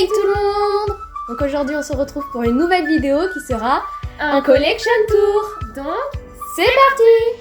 Hey tout le monde! Donc aujourd'hui on se retrouve pour une nouvelle vidéo qui sera un collection tour. Donc c'est parti!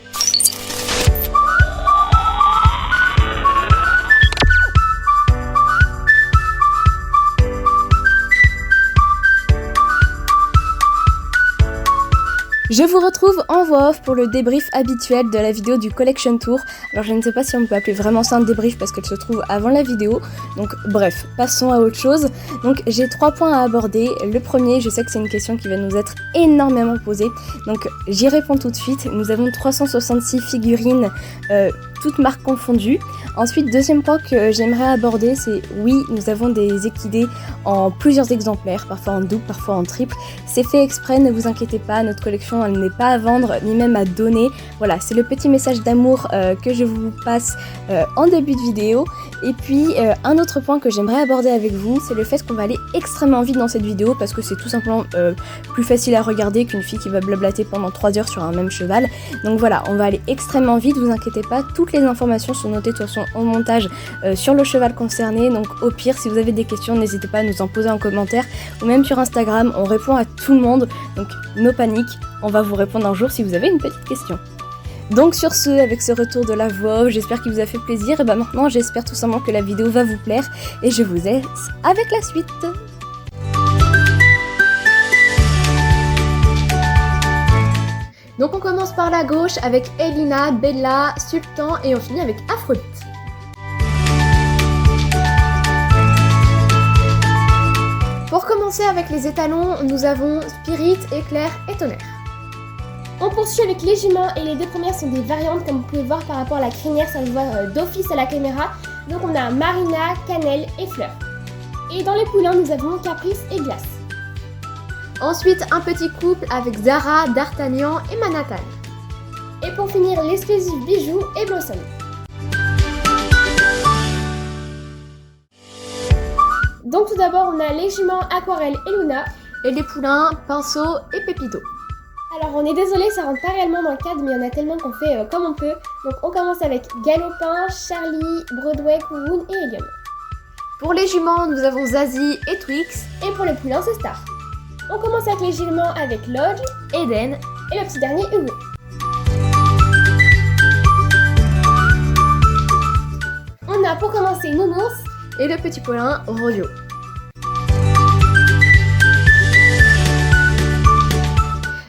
Je vous retrouve en voix off pour le débrief habituel de la vidéo du Collection Tour. Alors je ne sais pas si on peut appeler vraiment ça un débrief parce qu'elle se trouve avant la vidéo. Donc bref, passons à autre chose. Donc j'ai 3 points à aborder. Le premier, je sais que c'est une question qui va nous être énormément posée. Donc j'y réponds tout de suite. Nous avons 366 figurines, toutes marques confondues. Ensuite, deuxième point que j'aimerais aborder, c'est oui, nous avons des équidés en plusieurs exemplaires, parfois en double, parfois en triple. C'est fait exprès, ne vous inquiétez pas, notre collection elle n'est pas à vendre ni même à donner. Voilà, c'est le petit message d'amour que je vous passe en début de vidéo. Et puis un autre point que j'aimerais aborder avec vous, c'est le fait qu'on va aller extrêmement vite dans cette vidéo parce que c'est tout simplement plus facile à regarder qu'une fille qui va blablater pendant 3 heures sur un même cheval. Donc voilà, on va aller extrêmement vite, vous inquiétez pas, toutes les informations sont notées de toute façon au montage sur le cheval concerné. Donc au pire, si vous avez des questions, n'hésitez pas à nous en poser en commentaire ou même sur Instagram, on répond à tout le monde. Donc no panique, on va vous répondre un jour si vous avez une petite question. Donc sur ce, avec ce retour de la voix, j'espère qu'il vous a fait plaisir. Et maintenant, j'espère tout simplement que la vidéo va vous plaire et je vous laisse avec la suite. Donc on commence par la gauche avec Elina, Bella, Sultan et on finit avec Aphrodite. Pour commencer avec les étalons, nous avons Spirit, Éclair et Tonnerre. On poursuit avec les juments et les deux premières sont des variantes comme vous pouvez voir par rapport à la crinière, ça se voit d'office à la caméra. Donc on a Marina, Cannelle et Fleur. Et dans les poulains nous avons Caprice et Glace. Ensuite un petit couple avec Zara, D'Artagnan et Manhattan. Et pour finir l'exclusif Bijou et Blossom. Donc tout d'abord on a les juments Aquarelle et Luna. Et les poulains Pinceau et Pépito. Alors on est désolé, ça rentre pas réellement dans le cadre, mais il y en a tellement qu'on fait comme on peut. Donc on commence avec Galopin, Charlie, Broadway, Kouroun et Helium. Pour les juments, nous avons Zazie et Twix. Et pour les poulains, c'est Star. On commence avec les juments avec Lodge, Eden et le petit dernier Hugo. On a pour commencer Nounours et le petit poulain Rodeo.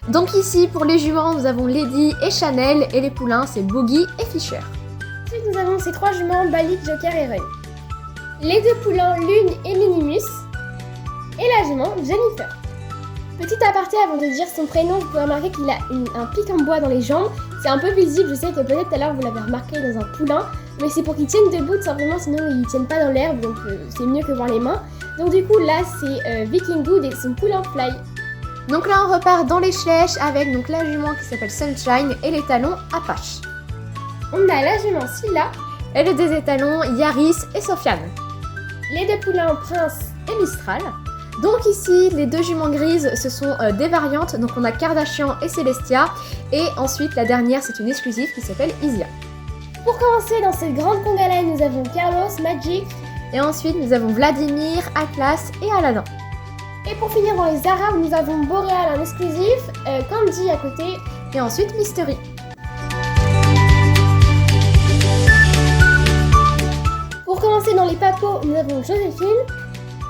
Donc ici, pour les juments, nous avons Lady et Chanel, et les poulains, c'est Boogie et Fisher. Ensuite, nous avons ces 3 juments, Balik, Joker et Run. Les 2 poulains, Lune et Minimus, et la jument, Jennifer. Petit aparté avant de dire son prénom, vous pouvez remarquer qu'il a un pic en bois dans les jambes. C'est un peu visible, je sais que peut-être tout à l'heure vous l'avez remarqué dans un poulain, mais c'est pour qu'il tienne debout tout simplement, sinon ils tiennent pas dans l'herbe, donc c'est mieux que voir les mains. Donc du coup, là, c'est Viking Good et son poulain Fly. Donc là on repart dans les Schlech avec donc la jument qui s'appelle Sunshine et les talons Apache. On a la jument Scylla et les 2 étalons Yaris et Sofiane. Les 2 poulains Prince et Mistral. Donc ici les 2 juments grises ce sont des variantes, donc on a Kardashian et Celestia et ensuite la dernière c'est une exclusive qui s'appelle Isia. Pour commencer dans cette grande conga line nous avons Carlos, Magic et ensuite nous avons Vladimir, Atlas et Aladdin. Et pour finir dans les Arabes, nous avons Boréal en exclusif, Candy à côté, et ensuite Mystery. Pour commencer dans les papos, nous avons Joséphine.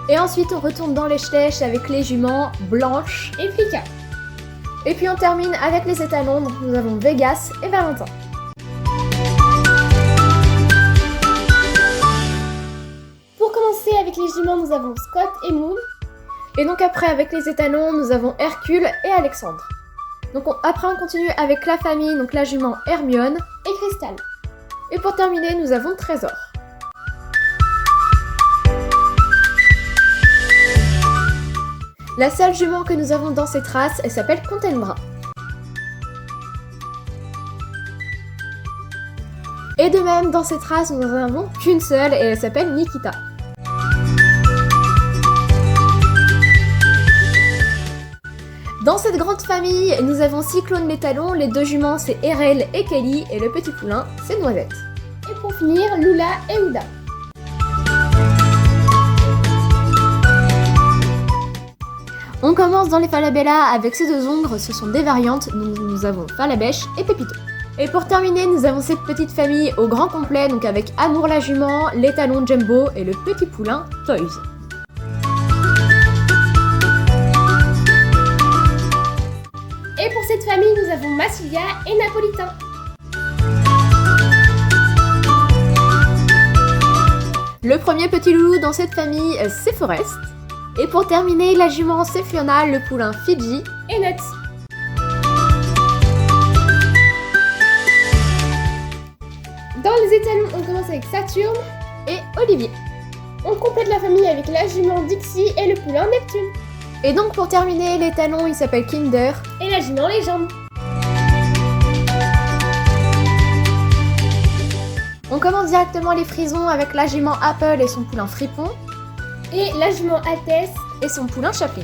Et ensuite on retourne dans les Schlech avec les juments Blanche et Pika. Et puis on termine avec les étalons, donc nous avons Vegas et Valentin. Pour commencer avec les juments, nous avons Scott et Moon. Et donc après avec les étalons, nous avons Hercule et Alexandre. Donc après on continue avec la famille, donc la jument Hermione et Crystal. Et pour terminer, nous avons Trésor. La seule jument que nous avons dans cette race, elle s'appelle Contenbra. Et de même, dans cette race, nous n'en avons qu'une seule et elle s'appelle Nikita. Dans cette grande famille, nous avons Cyclone les talons, les 2 juments c'est Erel et Kelly et le petit poulain c'est Noisette. Et pour finir, Lula et Ouda. On commence dans les Falabella avec ces deux ongres, ce sont des variantes, donc nous avons Falabèche et Pépito. Et pour terminer, nous avons cette petite famille au grand complet, donc avec Amour la jument, l'étalon Jumbo et le petit poulain Toys. Et pour cette famille, nous avons Massilia et Napolitain. Le premier petit loulou dans cette famille, c'est Forest. Et pour terminer, la jument, c'est Fiona, le poulain Fiji Et Nuts. Dans les étalons, on commence avec Saturne. et Olivier. On complète la famille avec la jument Dixie et le poulain Neptune. Et donc pour terminer, l'étalon, il s'appelle Kinder. Et la jument Légende. On commence directement les frisons avec la jument Apple et son poulain Fripon. Et la jument Altesse. Et son poulain Chaplin.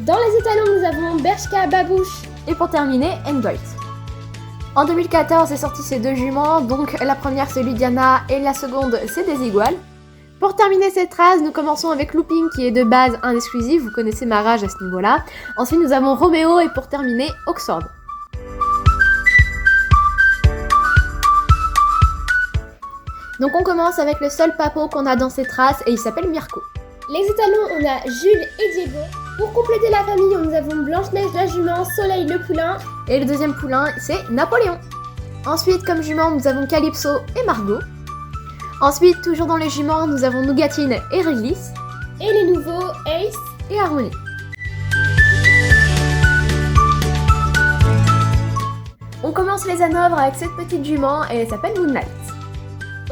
Dans les étalons, nous avons Bershka Babouche. Et pour terminer, Android. En 2014 est sorti ces deux juments, donc la première c'est Ludiana et la seconde c'est des iguales. Pour terminer cette race, nous commençons avec Looping qui est de base un exclusif, vous connaissez ma rage à ce niveau-là. Ensuite nous avons Roméo et pour terminer Oxford. Donc on commence avec le seul papo qu'on a dans cette race et il s'appelle Mirko. Les étalons, on a Jules et Diego. Pour compléter la famille, nous avons Blanche-Neige la jument, Soleil le poulain. Et le deuxième poulain c'est Napoléon. Ensuite comme juments nous avons Calypso et Margot. Ensuite toujours dans les juments nous avons Nougatine et Réglisse. Et les nouveaux Ace Et Harmonie. On commence les hanovres avec cette petite jument et elle s'appelle Moonlight.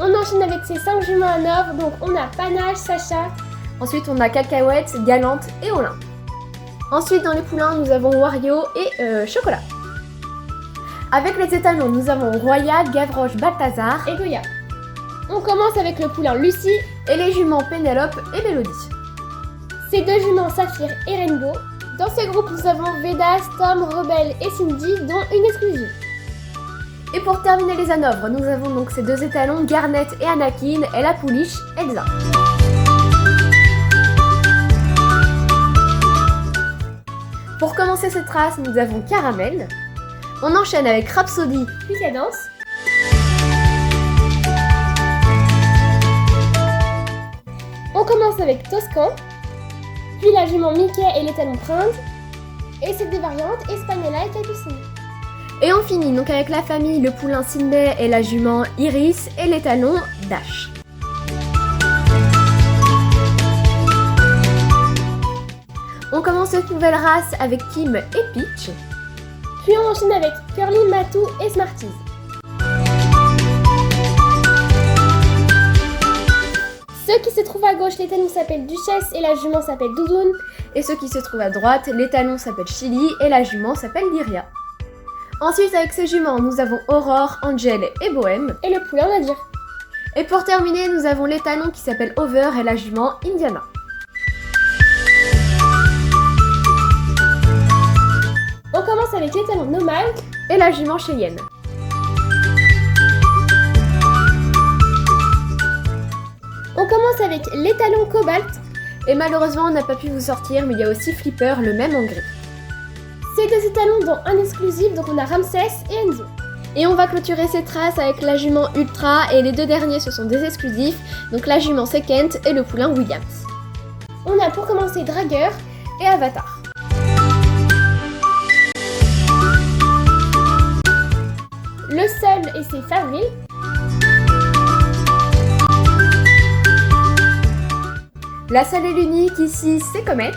On enchaîne avec ces 5 juments hanovres, donc on a Panache, Sacha. Ensuite on a Cacahuète, Galante et Olympe. Ensuite dans les poulains nous avons Wario et Chocolat. Avec les étalons nous avons Roya, Gavroche, Balthazar Et Goya. On commence avec le poulain Lucie. et les juments Pénélope et Mélodie. Ces deux juments Saphir et Rainbow. Dans ce groupe, nous avons Vedas, Tom, Rebelle et Cindy, dont une exclusive. Et pour terminer les hanovres, nous avons donc ces deux étalons, Garnet et Anakin, et la pouliche, Elsa. Pour commencer cette race, nous avons Caramel. On enchaîne avec Rhapsody, Puis Cadence. On commence avec Toscan. Puis la jument Mickey et l'étalon Prince. Et ces deux variantes, Espagnola et Capucine. et on finit donc avec la famille, le poulain Sydney et la jument Iris, et l'étalon Dash. On commence cette nouvelle race avec Kim et Peach. Puis on enchaîne avec Curly, Matou et Smarties. Ceux qui se trouvent à gauche, l'étalon s'appelle Duchesse et la jument s'appelle Doudoune. Et ceux qui se trouvent à droite, l'étalon s'appelle Chili et la jument s'appelle Lyria. Ensuite, avec ces juments, nous avons Aurore, Angel et Bohème. Et le poulain Nadir. Et pour terminer, nous avons l'étalon qui s'appelle Over et la jument Indiana. On commence avec l'étalon Nomade. Et la jument Cheyenne. On commence avec l'étalon Cobalt. Et malheureusement, on n'a pas pu vous sortir, mais il y a aussi Flipper, le même en gris. Ces deux étalons dont un exclusif, donc on a Ramsès et Enzo. Et on va clôturer cette race avec la jument Ultra, et les deux derniers ce sont des exclusifs, donc la jument c'est Kent et le poulain Williams. On a pour commencer Dragueur. Et Avatar. Le seul et c'est Favril. La seule et l'unique ici, c'est Comet.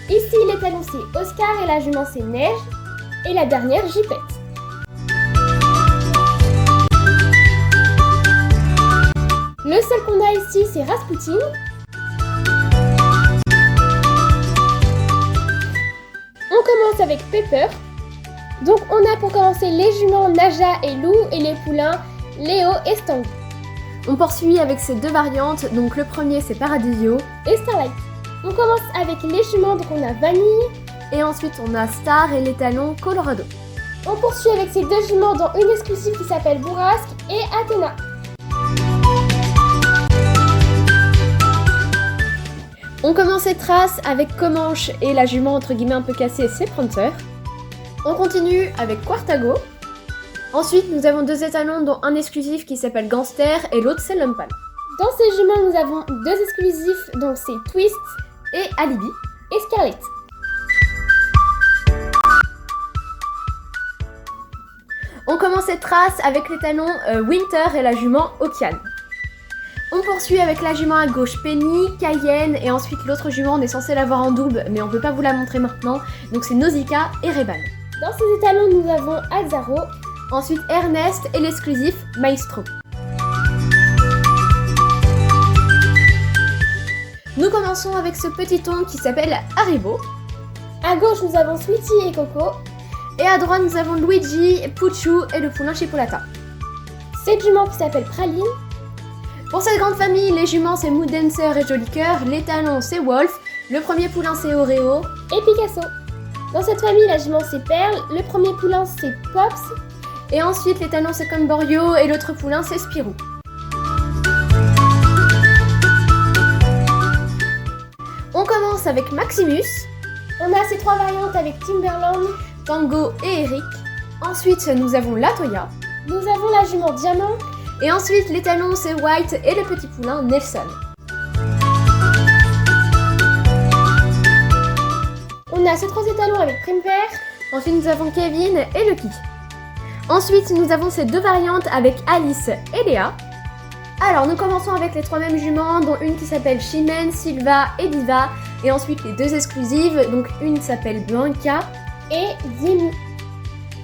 Ici l'étalon c'est Oscar et la jument c'est Neige. Et la dernière Jipette. Le seul qu'on a ici c'est Rasputin. On commence avec Pepper. Donc on a pour commencer les juments Naja et Lou et les poulains Léo et Stang. On poursuit avec ces deux variantes, donc le premier c'est Paradisio, Et Starlight. On commence avec les juments, donc on a Vanille. et ensuite on a Star et l'étalon Colorado. On poursuit avec ces deux juments dont une exclusive qui s'appelle Bourrasque et Athéna. On commence cette race avec Comanche et la jument entre guillemets un peu cassée, c'est Prancer. On continue avec Quartago. Ensuite, nous avons 2 étalons dont un exclusif qui s'appelle Gangster et l'autre c'est Lumpal. Dans ces juments, nous avons 2 exclusifs, donc c'est Twist Et Alibi. et Scarlett. On commence cette race avec l'étalon Winter et la jument Okian. On poursuit avec la jument à gauche Penny, Cayenne et ensuite l'autre jument on est censé l'avoir en double mais on peut pas vous la montrer maintenant. Donc c'est Nausicaa et Reban. Dans ces étalons, nous avons Azaro, Ensuite Ernest et l'exclusif Maestro. Nous commençons avec ce petit ton qui s'appelle Haribo. à gauche nous avons Sweetie et Coco, Et à droite nous avons Luigi, Pucciu et le poulain Chipolata. cette jument qui s'appelle Praline, Pour cette grande famille, les juments c'est Mood Dancer et Joli Cœur, l'étalon c'est Wolf, le premier poulain c'est Oreo, et Picasso. Dans cette famille, la jument c'est Perle, le premier poulain c'est Pops, et ensuite l'étalon c'est Conborio et l'autre poulain c'est Spirou. On commence avec Maximus, on a ces 3 variantes avec Timberland, Tango et Eric. Ensuite nous avons Latoya, nous avons la jument Diamant, et ensuite l'étalon c'est White et le petit poulain Nelson. on a ces 3 étalons avec Prime Vert, Ensuite nous avons Kevin et Lucky. Ensuite nous avons ces 2 variantes avec Alice et Léa. Alors nous commençons avec les 3 mêmes juments, dont une qui s'appelle Chimène, Silva et Diva, et ensuite les 2 exclusives, donc une s'appelle Blanca, et Zim.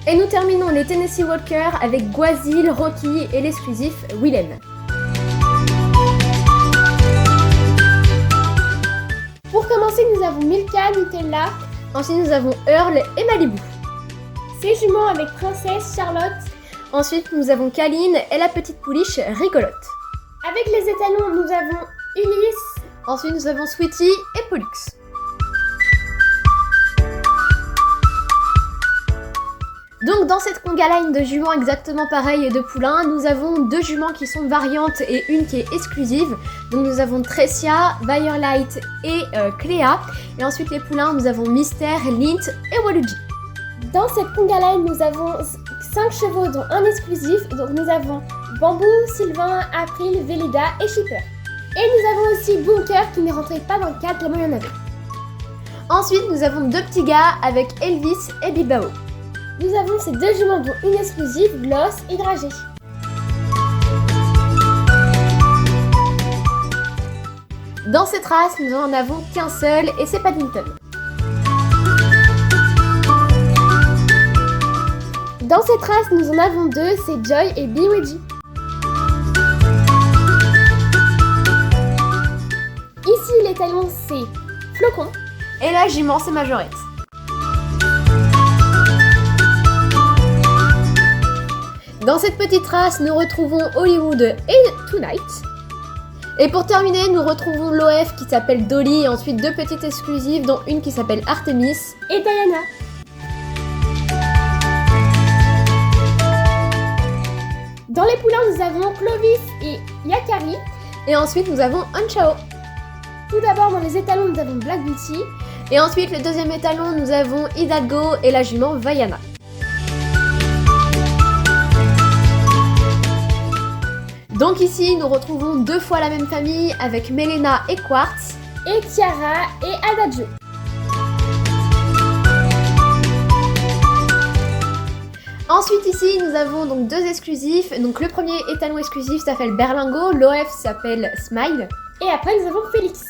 et nous terminons les Tennessee Walker avec Guazil, Rocky et l'exclusif Willem. Pour commencer, nous avons Milka, Nutella, Ensuite nous avons Earl et Malibu. ces juments avec Princesse, Charlotte. Ensuite nous avons Kaline et la petite pouliche Rigolote. Avec les étalons, nous avons Ulysse, Ensuite nous avons Sweetie et Pollux. Donc dans cette conga line de juments exactement pareil et de poulains, nous avons 2 juments qui sont variantes et une qui est exclusive. Donc nous avons Trecia, Firelight et Cléa. Et ensuite les poulains, nous avons Mystère, Lint et Waluigi. Dans cette conga line, nous avons 5 chevaux dont un exclusif, donc nous avons Bambou, Sylvain, April, Vélida et Shipper. Et nous avons aussi Bunker qui ne rentrait pas dans le cadre tellement il y en avait. Ensuite nous avons 2 petits gars avec Elvis et Bibao. Nous avons ces 2 juments dont une exclusive, Gloss et Dragé. Dans cette race, nous en avons qu'un seul et c'est Paddington. Dans cette race, nous en avons 2, c'est Joy et Biwiji. Ici, l'étalon c'est Flocon. Et la jument, c'est Majorette. Dans cette petite race, nous retrouvons Hollywood et Tonight. Et pour terminer, nous retrouvons l'OF qui s'appelle Dolly et ensuite 2 petites exclusives, dont une qui s'appelle Artemis. Et Diana. Dans les poulains, nous avons Clovis et Yakari. Et ensuite, nous avons Anchao. Tout d'abord, dans les étalons, nous avons Black Beauty. Et ensuite, le deuxième étalon, nous avons Hidalgo et la jument Vaiana. Donc ici, nous retrouvons 2 fois la même famille avec Melena et Quartz. Et Tiara et Adagio. Ensuite ici, nous avons donc 2 exclusifs. Donc le premier étalon exclusif s'appelle Berlingo, l'OF s'appelle Smile. Et après, nous avons Félix.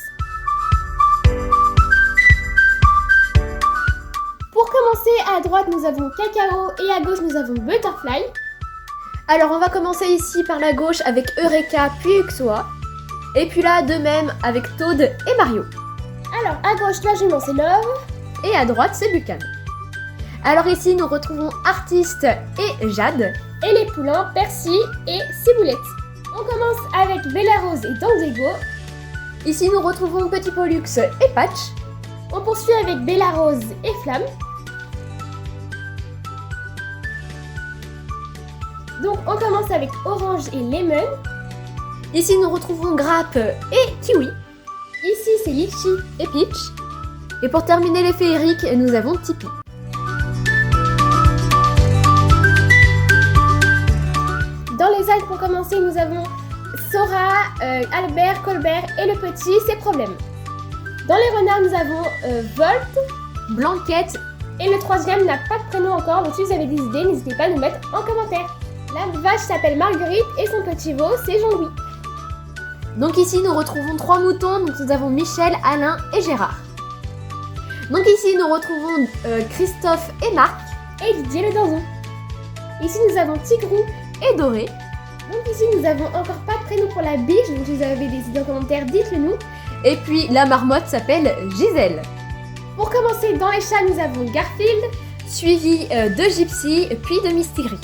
Pour commencer, à droite, nous avons Cacao et à gauche, nous avons Butterfly. Alors on va commencer ici par la gauche avec Eureka puis Uxoa. Et puis là, de même avec Toad et Mario. Alors, à gauche, la jument, c'est Love. Et à droite, c'est Buchan. Alors ici, nous retrouvons Artiste et Jade. Et les poulains, Percy et Ciboulette. On commence avec Bella Rose et Dandego. Ici, nous retrouvons Petit Pollux et Patch. On poursuit avec Bella Rose et Flamme. Donc, on commence avec Orange et Lemon. Ici, nous retrouvons Grappe et Kiwi. Ici, c'est Litchi et Peach. Et pour terminer les féeriques, nous avons Tipeee. Dans les algues, pour commencer, nous avons Sora, Albert, Colbert et le petit, ses problèmes. Dans les renards, nous avons Volt, Blanquette. et le troisième n'a pas de prénom encore, donc si vous avez des idées, n'hésitez pas à nous mettre en commentaire. La vache s'appelle Marguerite et son petit veau, c'est Jean-Louis. Donc ici, nous retrouvons 3 moutons. Donc nous avons Michel, Alain et Gérard. Donc ici, nous retrouvons Christophe et Marc. Et Didier le Danzon. Ici, nous avons Tigrou. Et Doré. Donc ici, nous avons encore pas de prénom pour la biche, donc si vous avez des idées en commentaire, dites-le nous. Et puis la marmotte s'appelle Gisèle. Pour commencer, dans les chats, nous avons Garfield. Suivi de Gypsy, puis de Mystery.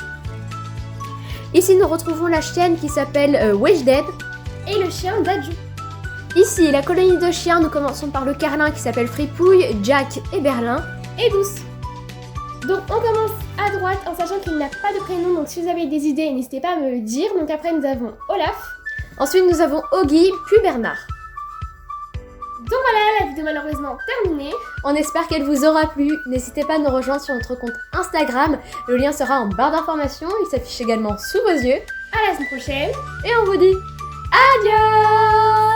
Ici, nous retrouvons la chienne qui s'appelle Weshden. Et le chien Dadju. Ici, la colonie de chiens, nous commençons par le carlin qui s'appelle Fripouille, Jack et Berlin. Et Douce. Donc on commence à droite en sachant qu'il n'a pas de prénom, donc si vous avez des idées, n'hésitez pas à me le dire. Donc après, nous avons Olaf. Ensuite, nous avons Oggy, puis Bernard. Donc voilà, la vidéo malheureusement terminée. On espère qu'elle vous aura plu. N'hésitez pas à nous rejoindre sur notre compte Instagram. Le lien sera en barre d'informations. Il s'affiche également sous vos yeux. À la semaine prochaine. Et on vous dit adieu!